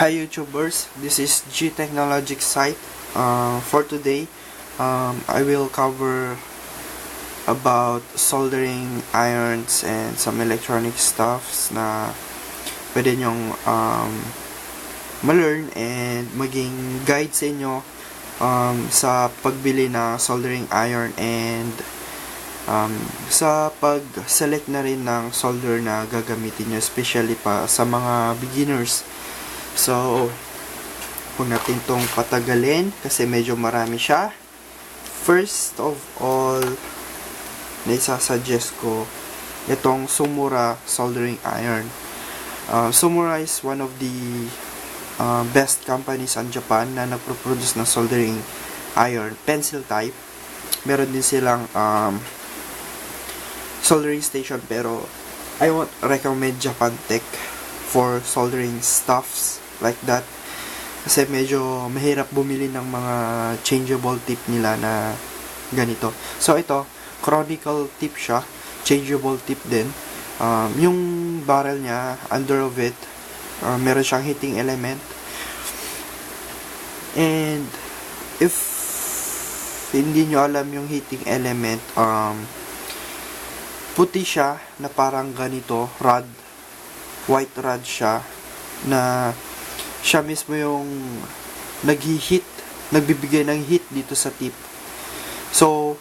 Hi YouTubers, this is G Technologic site. For today, I will cover about soldering irons and some electronic stuffs na pwede nyong ma-learn and maging guide sa inyo sa pagbili ng soldering iron and sa pag-select na rin ng solder na gagamitin nyo, especially pa sa mga beginners. So, huwag natin itong patagalin kasi medyo marami siya. First of all, na isasuggest ko, itong Sumura soldering iron. Sumura is one of the best companies in Japan na nagpo-produce ng soldering iron, pencil type. Meron din silang soldering station, pero I won't recommend Japan Tech for soldering stuffs like that kasi medyo mahirap bumili ng mga changeable tip nila na ganito. So ito, chronicle tip siya, changeable tip din. Yung barrel niya, under of it, meron siyang heating element. And if hindi nyo alam yung heating element, puti siya na parang ganito, rod, white rod siya, na siya mismo yung nag-heat, nagbibigay ng heat dito sa tip. So,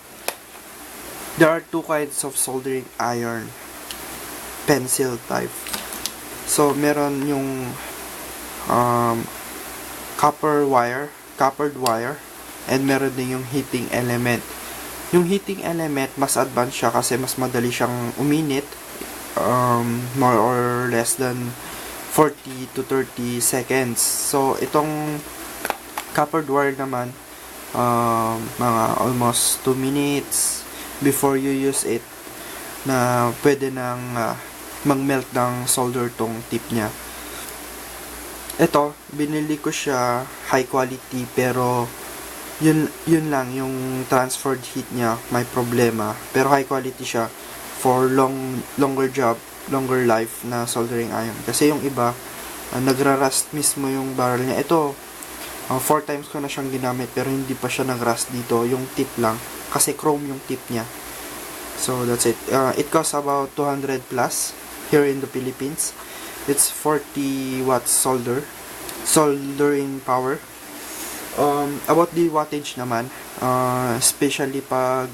there are two kinds of soldering iron, pencil type. So, meron yung coppered wire, and meron din yung heating element. Yung heating element, mas advanced siya kasi mas madali siyang uminit, more or less than 40 to 30 seconds. So, itong coppered wire naman, mga almost 2 minutes before you use it, na pwede nang mag-melt ng solder tong tip niya. Ito, binili ko siya high quality, pero yun lang, yung transferred heat niya may problema. Pero high quality siya for longer life na soldering iron. Kasi yung iba, nagra-rust mismo yung barrel niya. Ito, 4 times ko na siyang ginamit pero hindi pa siya nag-rust dito. Yung tip lang. Kasi chrome yung tip niya. So, that's it. It costs about 200 plus here in the Philippines. It's 40 watts soldering power. About the wattage naman, especially pag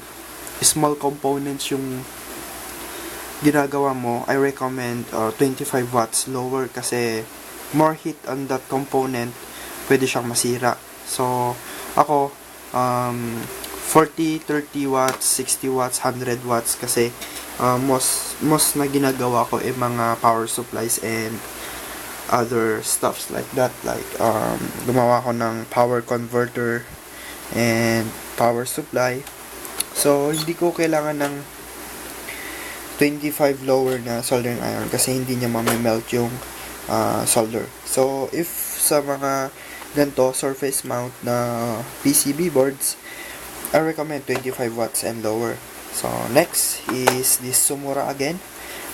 small components yung ginagawa mo, I recommend 25 watts lower kasi more heat on that component, pwede siyang masira. So, ako, 40, 30 watts, 60 watts, 100 watts kasi most na ginagawa ko ay mga power supplies and other stuffs like that. Like, gumawa ko ng power converter and power supply. So, hindi ko kailangan ng 25 lower na soldering iron kasi hindi niya mamemelt yung solder. So, if sa mga ganito surface mount na PCB boards, I recommend 25 watts and lower. So, next is this Sumura again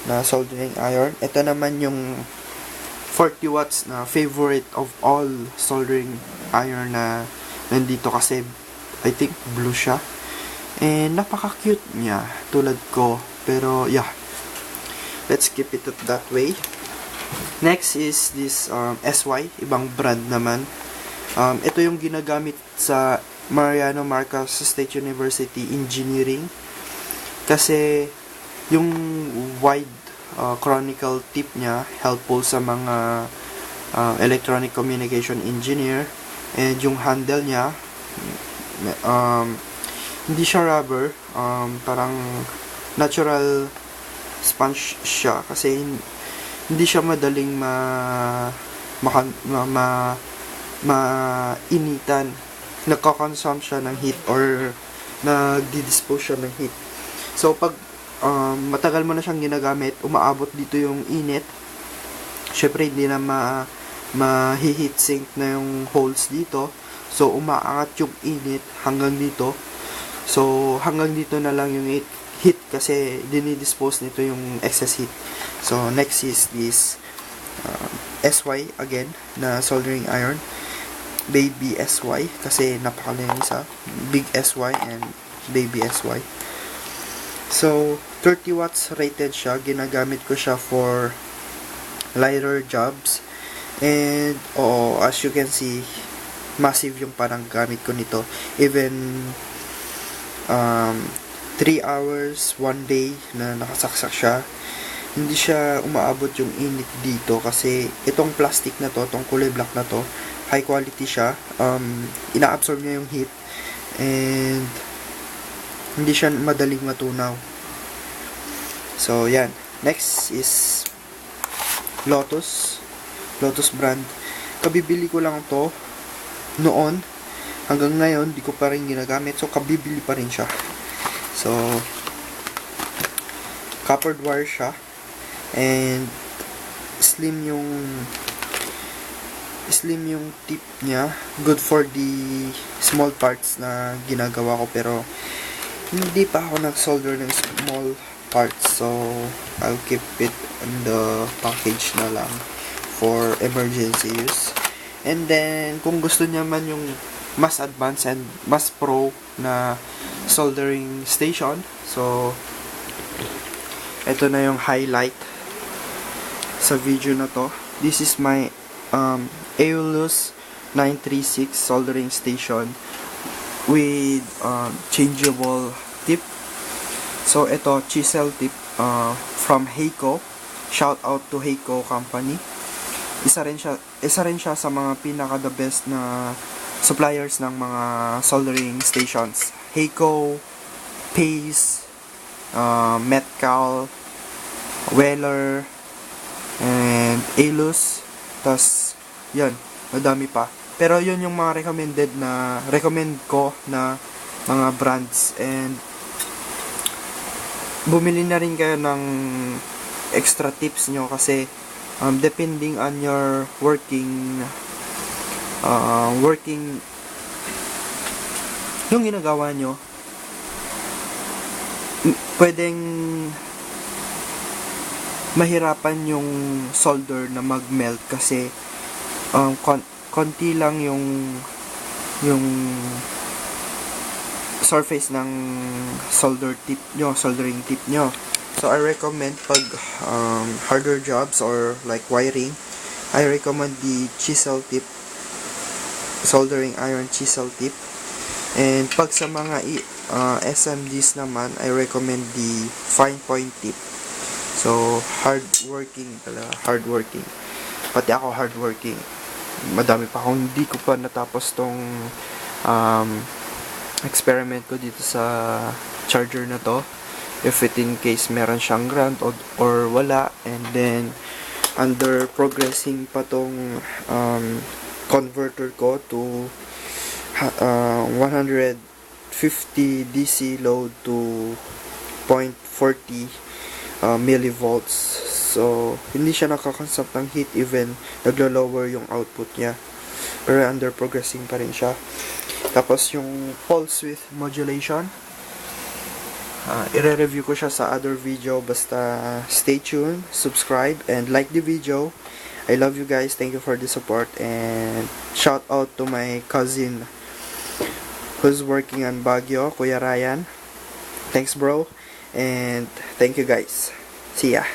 na soldering iron. Ito naman yung 40 watts na favorite of all soldering iron na nandito kasi I think blue siya. And napaka-cute niya, tulad ko. Pero, yeah. Let's keep it that way. Next is this SY, ibang brand naman. Ito yung ginagamit sa Mariano Marcos State University Engineering. Kasi, yung wide chronicle tip niya, helpful sa mga electronic communication engineer. And yung handle niya, hindi siya rubber, parang natural sponge siya kasi hindi siya madaling mainitan. Nagko-consume siya ng heat or nagdi-dispose siya ng heat. So, pag matagal mo na siyang ginagamit, umaabot dito yung init. Syempre, hindi na ma-heat sink na yung holes dito. So, umaangat yung init hanggang dito. So, hanggang dito na lang yung heat kasi dinidispose nito yung excess heat. So, next is this SY again na soldering iron. Baby SY kasi napakalinis ha. Big SY and baby SY. So 30 watts rated siya. Ginagamit ko siya for lighter jobs. And as you can see, massive yung parang gamit ko nito. Even 3 hours, 1 day na nakasaksak siya. Hindi siya umaabot yung init dito kasi itong plastic na to, itong kulay black na to, high quality siya. Ina-absorb niya yung heat and hindi siya madaling matunaw. So yan, next is Lotus brand. Kabibili ko lang to noon, hanggang ngayon di ko pa rin ginagamit, so kabibili pa rin siya. So coppered wire siya and slim yung tip niya. Good for the small parts na ginagawa ko, pero hindi pa ako nag-solder ng small parts, so I'll keep it in the package na lang for emergency use. And then kung gusto niya man yung mas advanced and mas pro na soldering station, so ito na yung highlight sa video na to. This is my Aeolus 936 soldering station with changeable tip. So ito, chisel tip from Heiko. Shout out to Heiko company. Isa rin siya sa mga pinaka the best na suppliers ng mga soldering stations. Heiko, Pace, Metcal, Weller, and Aeolus. Tas yan, madami pa. Pero yun yung mga recommend ko na mga brands. And bumili na rin kayo ng extra tips nyo kasi depending on your working yung ginagawa nyo, pwedeng mahirapan yung solder na mag-melt kasi konti lang yung surface ng soldering tip nyo. So I recommend pag harder jobs or like wiring, I recommend the chisel tip, soldering iron chisel tip. And pag sa mga SMGs naman, I recommend the fine point tip. So hardworking. Pati ako hardworking. Madami pa akong hindi ko pa natapos tong experiment ko dito sa charger na to. If it in case meron siyang grant or wala. And then under progressing pa tong converter ko to 150 DC load to 0.40 millivolts. So hindi siya nakakonsult ng heat, even naglo-lower yung output niya, pero under progressing pa rin siya. Tapos yung pulse width modulation, i-review ko siya sa other video. Basta stay tuned, subscribe, and like the video. I love you guys. Thank you for the support. And shout out to my cousin who's working on Baguio, Kuya Ryan. Thanks bro. And thank you guys. See ya.